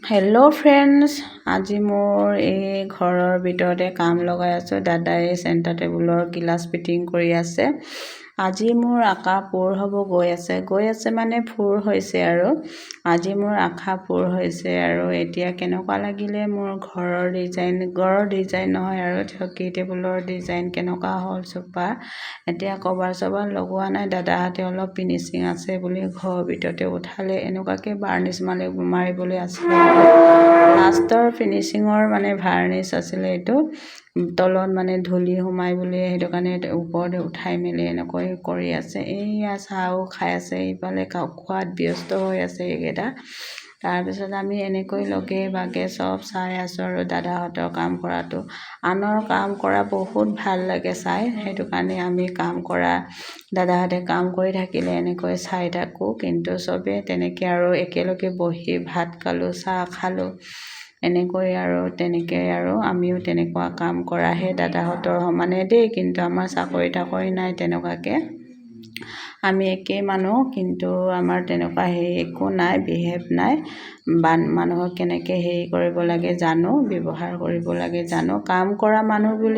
Hello' friends, আজি মোৰ এই ঘৰৰ ভিতৰতে কাম লগাই আছোঁ। দাদাই চেণ্টাৰ টেবুলৰ গিলাচ ফিটিং কৰি আছে। আজি মোৰ আশা পূৰ হ'ব গৈ আছে মানে পূৰ হৈছে আৰু আজি মোৰ আশা পূৰ হৈছে। আৰু এতিয়া কেনেকুৱা লাগিলে মোৰ ঘৰৰ ডিজাইন নহয় আৰু চকী টেবুলৰ ডিজাইন কেনেকুৱা হ'ল চোফা। এতিয়া কভাৰ চভাৰ লগোৱা নাই, দাদাহঁতে অলপ ফিনিচিং আছে বুলি ঘৰৰ ভিতৰতে উঠালে। এনেকুৱাকৈ বাৰ্নিছ মাৰিবলৈ আছিলে, লাষ্টৰ ফিনিচিঙৰ মানে ভাৰ্নিছ আছিলে। এইটো তলত মানে ধূলি সোমাই বুলি সেইটো কাৰণে ওপৰতে উঠাই মেলি এনেকৈ কৰি আছে। এইয়া চাহো খাই আছে, ইফালে খোৱাত ব্যস্ত হৈ আছে এইকেইটা। তাৰপিছত আমি এনেকৈ লগে ভাগে চব চাই আছোঁ আৰু দাদাহঁতৰ কাম কৰাটো। আনৰ কাম কৰা বহুত ভাল লাগে চাই, সেইটো কাৰণে আমি কাম কৰা দাদাহঁতে কাম কৰি থাকিলে এনেকৈ চাই থাকোঁ। কিন্তু চবেই তেনেকৈ আৰু একেলগে বহি ভাত খালোঁ, চাহ খালোঁ, এনেকৈ আৰু আমিও তেনেকুৱা কাম কৰাহে দাদাহঁতৰ সমানে দেই। কিন্তু আমাৰ চাকৰি তাকৰি নাই তেনেকুৱাকৈ, আমি একেই মানুহ, কিন্তু আমাৰ তেনেকুৱা একো নাই, বিহেভ নাই। মানুহক কেনেকৈ কৰিব লাগে জানো, ব্যৱহাৰ কৰিব লাগে জানো, কাম কৰা মানুহ বুলি